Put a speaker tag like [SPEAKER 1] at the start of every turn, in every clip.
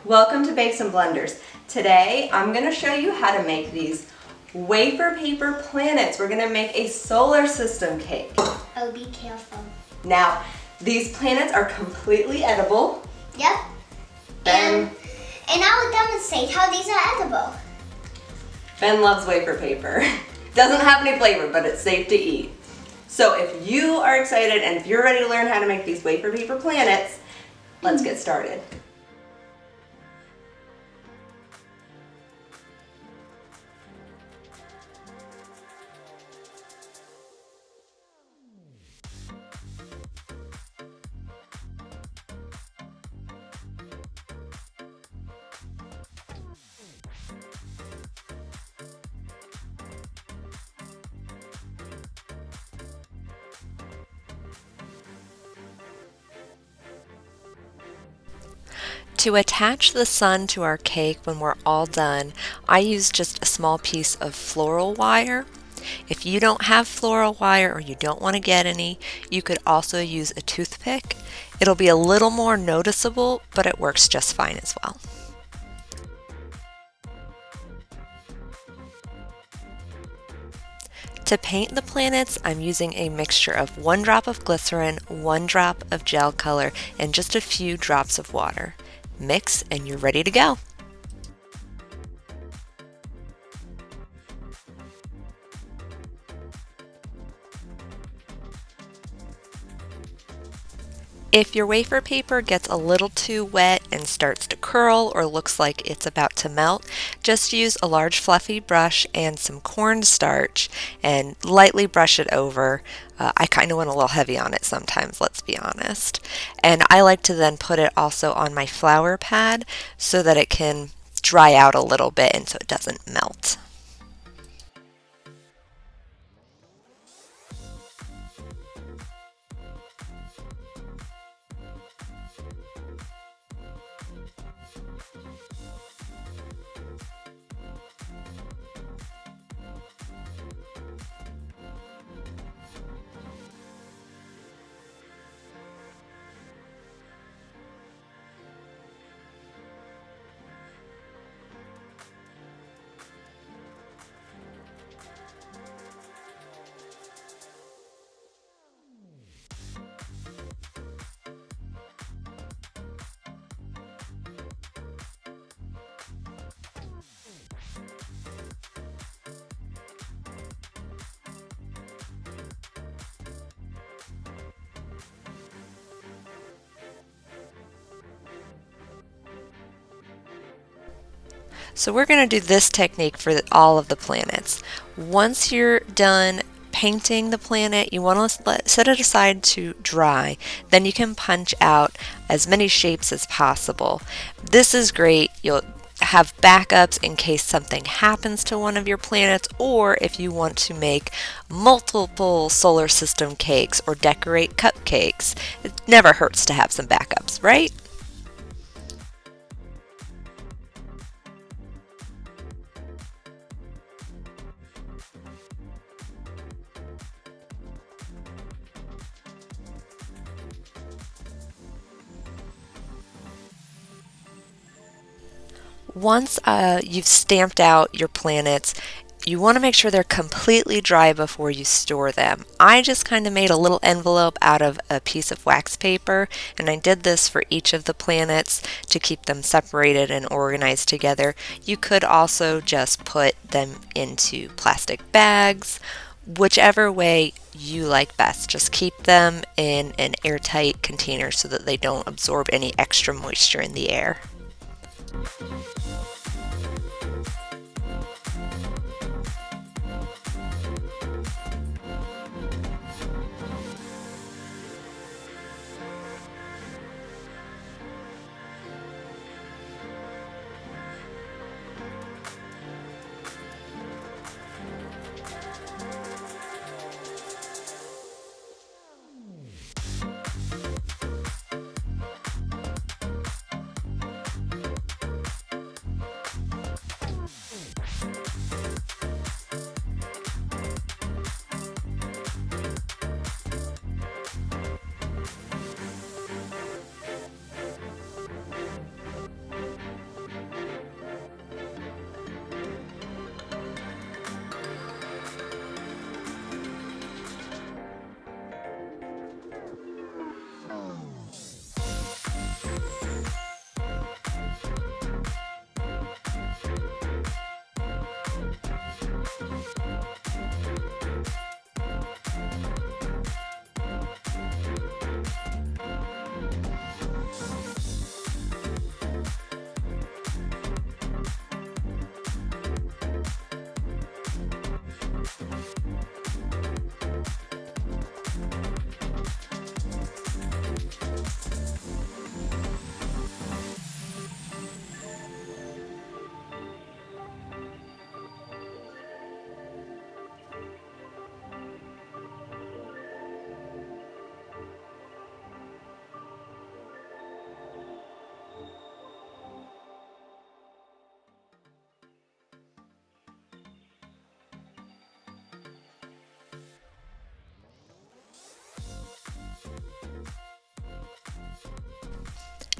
[SPEAKER 1] Welcome to Bakes and Blenders. Today I'm going to show you how to make these wafer paper planets. We're going to make a solar system cake.
[SPEAKER 2] Oh, be careful.
[SPEAKER 1] Now, these planets are completely edible.
[SPEAKER 2] Yep. And I will demonstrate how these are edible.
[SPEAKER 1] Ben loves wafer paper. Doesn't have any flavor, but it's safe to eat. So if you are excited and if you're ready to learn how to make these wafer paper planets, let's get started.
[SPEAKER 3] To attach the sun to our cake when we're all done, I use just a small piece of floral wire. If you don't have floral wire or you don't want to get any, you could also use a toothpick. It'll be a little more noticeable, but it works just fine as well. To paint the planets, I'm using a mixture of 1 drop of glycerin, 1 drop of gel color, and just a few drops of water. Mix and you're ready to go. If your wafer paper gets a little too wet and starts to curl or looks like it's about to melt, just use a large fluffy brush and some cornstarch and lightly brush it over. I kind of went a little heavy on it sometimes, let's be honest. And I like to then put it also on my flour pad so that it can dry out a little bit and so it doesn't melt. So we're going to do this technique for all of the planets. Once you're done painting the planet, you want to set it aside to dry. Then you can punch out as many shapes as possible. This is great. You'll have backups in case something happens to one of your planets, or if you want to make multiple solar system cakes or decorate cupcakes. It never hurts to have some backups, right? Once you've stamped out your planets, you want to make sure they're completely dry before you store them. I just kind of made a little envelope out of a piece of wax paper, and I did this for each of the planets to keep them separated and organized together. You could also just put them into plastic bags, whichever way you like best. Just keep them in an airtight container so that they don't absorb any extra moisture in the air.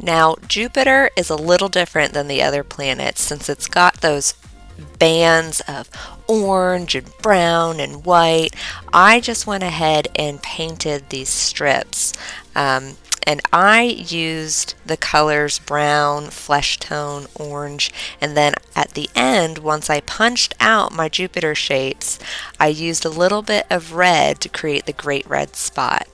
[SPEAKER 3] Now, Jupiter is a little different than the other planets since it's got those bands of orange and brown and white. I just went ahead and painted these strips. And I used the colors brown, flesh tone, orange, and then at the end, once I punched out my Jupiter shapes, I used a little bit of red to create the great red spot.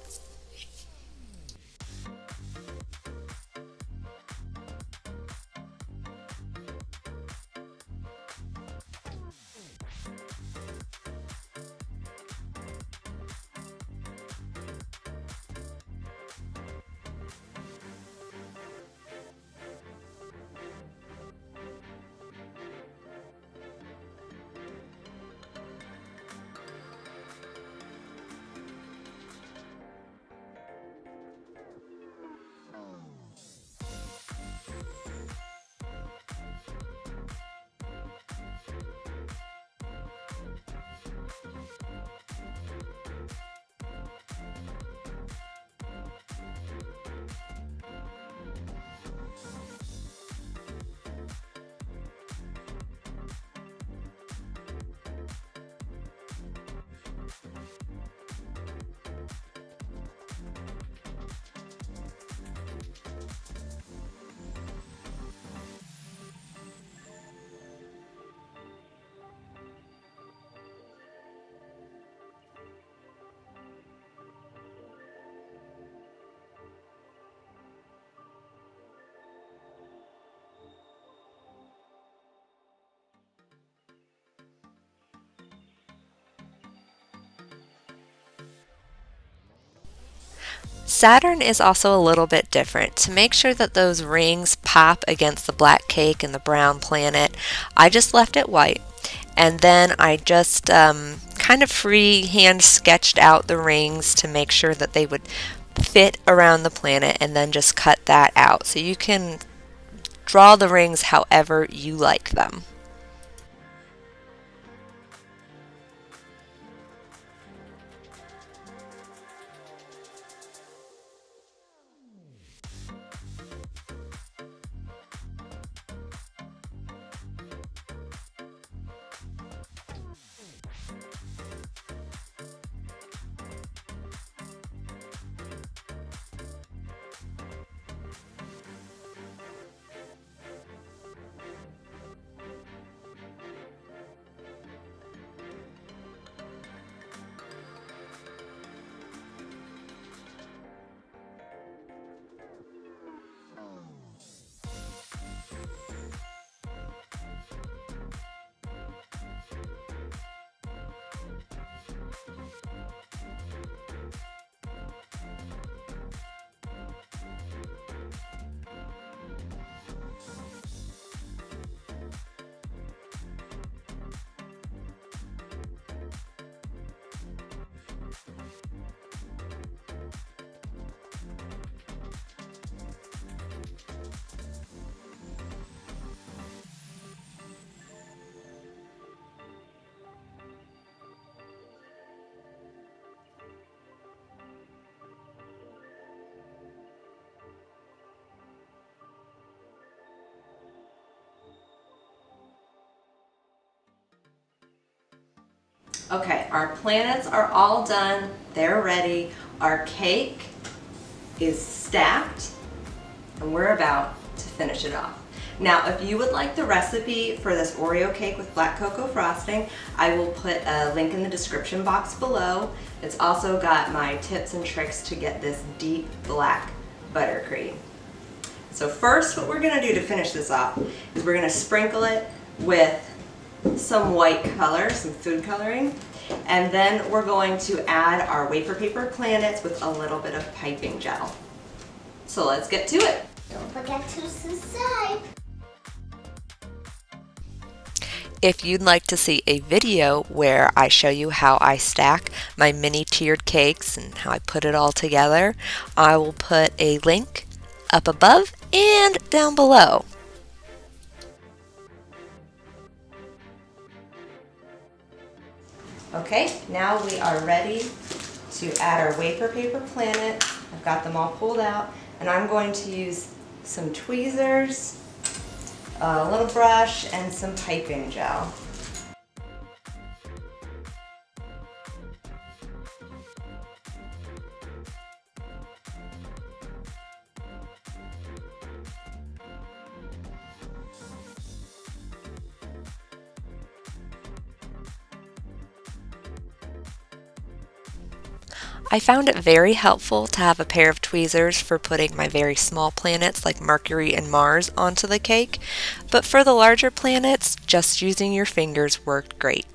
[SPEAKER 3] Saturn is also a little bit different. To make sure that those rings pop against the black cake and the brown planet, I just left it white. And then I just kind of freehand sketched out the rings to make sure that they would fit around the planet, and then just cut that out. So you can draw the rings however you like them.
[SPEAKER 1] Okay, our planets are all done. They're ready. Our cake is stacked, and we're about to finish it off. Now, if you would like the recipe for this Oreo cake with black cocoa frosting, I will put a link in the description box below. It's also got my tips and tricks to get this deep black buttercream. So first, what we're gonna do to finish this off is we're gonna sprinkle it with some white color, some food coloring, and then we're going to add our wafer paper planets with a little bit of piping gel. So let's get to it.
[SPEAKER 2] Don't forget to subscribe.
[SPEAKER 3] If you'd like to see a video where I show you how I stack my mini tiered cakes and how I put it all together, I will put a link up above and down below.
[SPEAKER 1] Okay, now we are ready to add our wafer paper planet. I've got them all pulled out, and I'm going to use some tweezers, a little brush, and some piping gel.
[SPEAKER 3] I found it very helpful to have a pair of tweezers for putting my very small planets like Mercury and Mars onto the cake, but for the larger planets, just using your fingers worked great.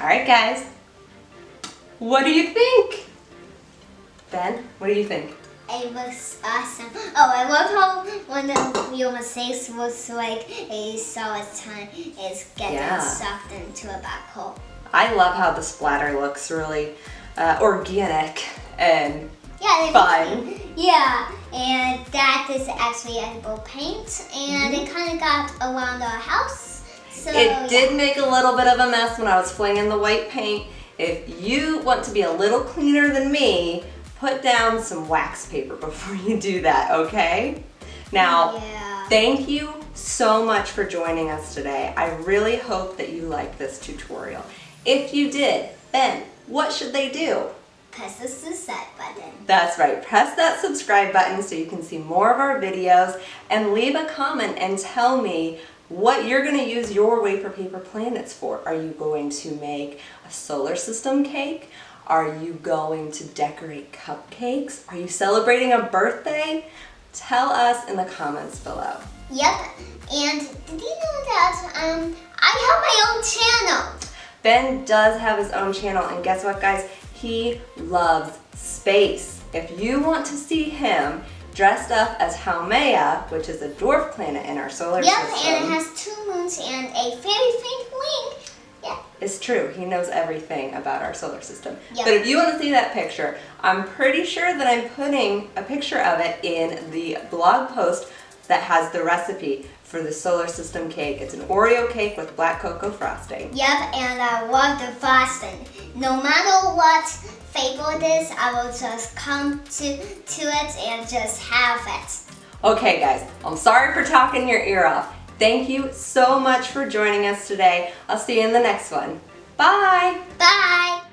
[SPEAKER 1] All right, guys, what do you think? Ben, what do you think?
[SPEAKER 2] It looks awesome. Oh, I love how one of your mistakes looks like a solid time is getting sucked into a black hole.
[SPEAKER 1] I love how the splatter looks really organic and
[SPEAKER 2] Yeah,
[SPEAKER 1] fun.
[SPEAKER 2] Yeah, and that is actually edible paint, and it kind of got around our house. So,
[SPEAKER 1] It did make a little bit of a mess when I was flinging the white paint. If you want to be a little cleaner than me, put down some wax paper before you do that, okay? Now, thank you so much for joining us today. I really hope that you liked this tutorial. If you did, Ben, what should they do?
[SPEAKER 2] Press the subscribe button.
[SPEAKER 1] That's right, press that subscribe button so you can see more of our videos, and leave a comment and tell me what you're going to use your wafer paper planets for. Are you going to make a solar system cake? Are you going to decorate cupcakes? Are you celebrating a birthday? Tell us in the comments below.
[SPEAKER 2] Yep, and did you know that I have my own channel?
[SPEAKER 1] Ben does have his own channel, and guess what, guys? He loves space. If you want to see him dressed up as Haumea, which is a dwarf planet in our solar system.
[SPEAKER 2] Yep, and it has 2 moons and a very faint ring. Yeah.
[SPEAKER 1] It's true, he knows everything about our solar system.
[SPEAKER 2] Yep.
[SPEAKER 1] But if you want to see that picture, I'm pretty sure that I'm putting a picture of it in the blog post that has the recipe for the solar system cake. It's an Oreo cake with black cocoa frosting.
[SPEAKER 2] Yep, and I love the frosting. No matter what flavor it is, I will just come to it and just have it.
[SPEAKER 1] Okay guys, I'm sorry for talking your ear off. Thank you so much for joining us today. I'll see you in the next one. Bye!
[SPEAKER 2] Bye!